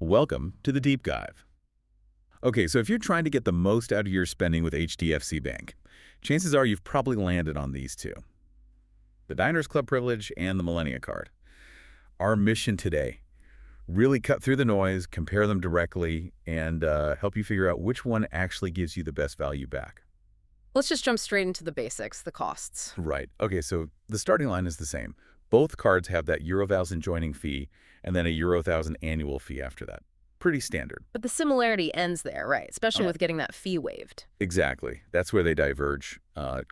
Welcome to the Deep Dive. Okay, so if you're trying to get the most out of your spending with HDFC Bank, chances are you've probably landed on these two: the Diners Club Privilege and the Millennia Card. Our mission today: really cut through the noise, compare them directly, and help you figure out which one actually gives you the best value back. Let's just jump straight into the basics, the costs. Right. Okay, so the starting line is the same. Both cards have that Euro 1,000 joining fee and then a Euro 1,000 annual fee after that. Pretty standard. But the similarity ends there, right? Especially Yeah. with getting that fee waived. Exactly. That's where they diverge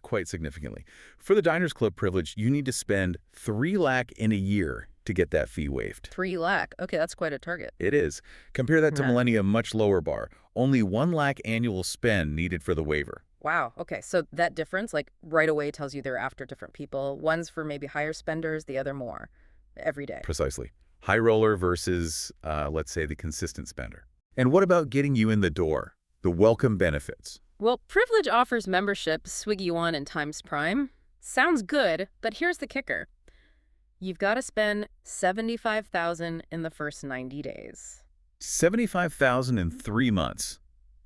quite significantly. For the Diners Club Privilege, you need to spend $3 lakh in a year to get that fee waived. 3 lakh. Okay, that's quite a target. It is. Compare that to Yeah. Millennia, much lower bar. Only $1 lakh annual spend needed for the waiver. Wow. Okay, so that difference, like right away, tells you they're after different people. One's for maybe higher spenders, the other more every day. Precisely. High roller versus, let's say, the consistent spender. And what about getting you in the door? The welcome benefits. Well, Privilege offers membership, Swiggy One and Times Prime. Sounds good, but here's the kicker. You've got to spend $75,000 in the first 90 days. $75,000 in 3 months.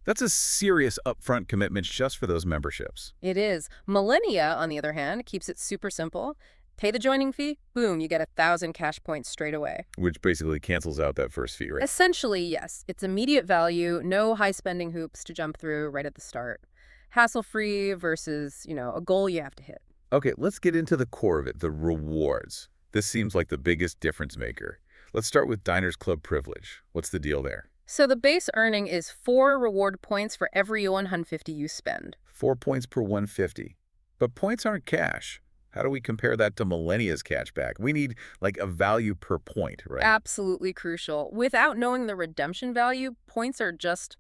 That's a serious upfront commitment just for those memberships. It is. Millennia, on the other hand, keeps it super simple. Pay the joining fee, boom, you get 1,000 cash points straight away. Which basically cancels out that first fee, right? Essentially, yes. It's immediate value, no high spending hoops to jump through right at the start. Hassle-free versus, a goal you have to hit. Okay, let's get into the core of it, the rewards. This seems like the biggest difference maker. Let's start with Diners Club Privilege. What's the deal there? So the base earning is 4 reward points for every 150 you spend. 4 points per 150. But points aren't cash. How do we compare that to Millennia's cashback? We need, like, a value per point, right? Absolutely crucial. Without knowing the redemption value, points are just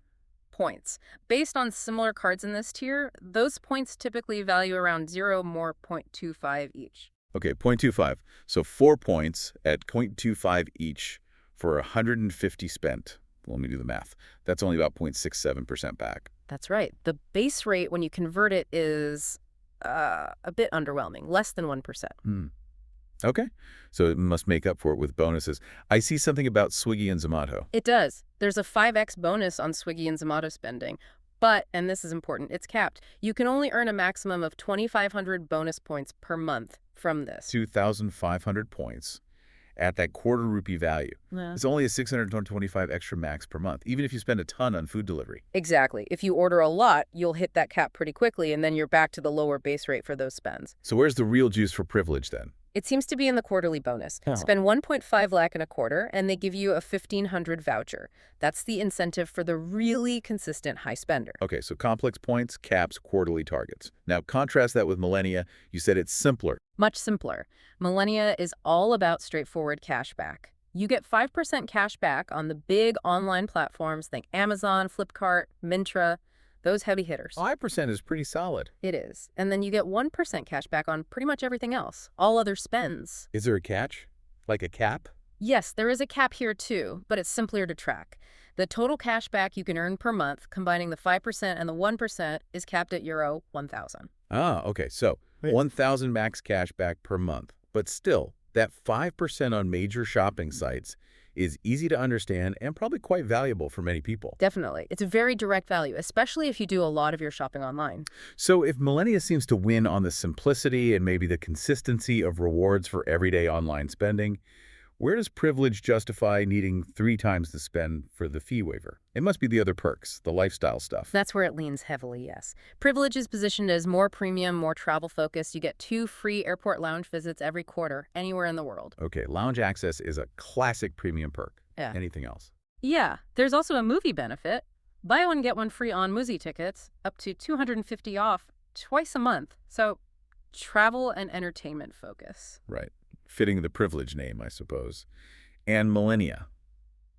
points. Based on similar cards in this tier, those points typically value around 0 more 0.25 each. Okay, 0.25. So 4 points at 0.25 each for 150 spent. Let me do the math. That's only about 0.67% back. That's right. The base rate, when you convert it, is a bit underwhelming, less than 1%. Okay, so it must make up for it with bonuses. I see something about Swiggy and Zomato. It does. There's a 5x bonus on Swiggy and Zomato spending. But, and this is important, it's capped. You can only earn a maximum of 2,500 bonus points per month from this. 2,500 points at that quarter rupee value. Yeah. It's only a 625 extra max per month, even if you spend a ton on food delivery. Exactly. If you order a lot, you'll hit that cap pretty quickly, and then you're back to the lower base rate for those spends. So where's the real juice for Privilege then? It seems to be in the quarterly bonus. Oh. Spend 1.5 lakh in a quarter, and they give you a 1,500 voucher. That's the incentive for the really consistent high spender. Okay, so complex points, caps, quarterly targets. Now contrast that with Millennia. You said it's simpler. Much simpler. Millennia is all about straightforward cash back. You get 5% cash back on the big online platforms, think Amazon, Flipkart, Myntra, those heavy hitters. 5% is pretty solid. It is. And then you get 1% cash back on pretty much everything else, all other spends. Is there a catch? Like a cap? Yes, there is a cap here too, but it's simpler to track. The total cash back you can earn per month, combining the 5% and the 1%, is capped at Euro 1,000. Ah, okay, so 1,000 max cash back per month. But still, that 5% on major shopping sites is easy to understand and probably quite valuable for many people. Definitely. It's a very direct value, especially if you do a lot of your shopping online. So if Millennia seems to win on the simplicity and maybe the consistency of rewards for everyday online spending, where does Privilege justify needing 3 times the spend for the fee waiver? It must be the other perks, the lifestyle stuff. That's where it leans heavily, yes. Privilege is positioned as more premium, more travel-focused. You get 2 free airport lounge visits every quarter, anywhere in the world. Okay, lounge access is a classic premium perk. Yeah. Anything else? Yeah, there's also a movie benefit. Buy one, get one free on movie tickets, up to $250 off twice a month. So, travel and entertainment focus. Right. Fitting the Privilege name, I suppose. And Millennia,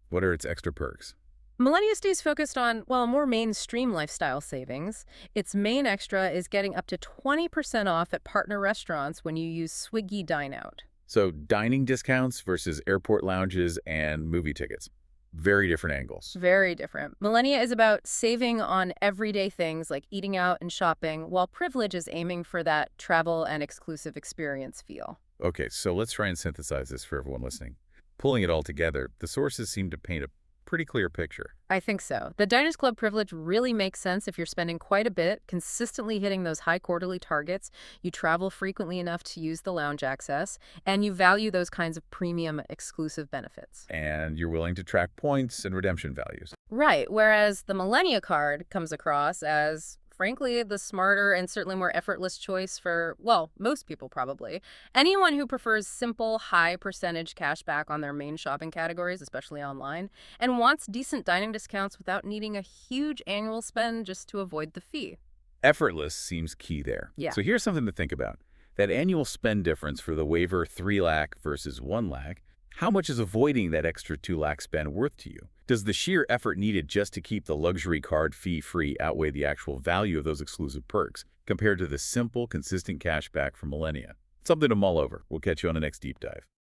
what are its extra perks? Millennia stays focused on, well, more mainstream lifestyle savings. Its main extra is getting up to 20% off at partner restaurants when you use Swiggy Dine Out. So dining discounts versus airport lounges and movie tickets. Very different angles. Very different. Millennia is about saving on everyday things like eating out and shopping, while Privilege is aiming for that travel and exclusive experience feel. Okay, so let's try and synthesize this for everyone listening. Pulling it all together, the sources seem to paint a pretty clear picture. I think so. The Diners Club privilege really makes sense if you're spending quite a bit, consistently hitting those high quarterly targets, you travel frequently enough to use the lounge access, and you value those kinds of premium exclusive benefits. And you're willing to track points and redemption values. Right, whereas the Millennia Card comes across as, frankly, the smarter and certainly more effortless choice for, well, most people probably. Anyone who prefers simple, high percentage cash back on their main shopping categories, especially online, and wants decent dining discounts without needing a huge annual spend just to avoid the fee. Effortless seems key there. Yeah. So here's something to think about. That annual spend difference for the waiver 3 lakh versus 1 lakh, how much is avoiding that extra 2 lakh spend worth to you? Does the sheer effort needed just to keep the luxury card fee-free outweigh the actual value of those exclusive perks compared to the simple, consistent cash back from Millennia? Something to mull over. We'll catch you on the next deep dive.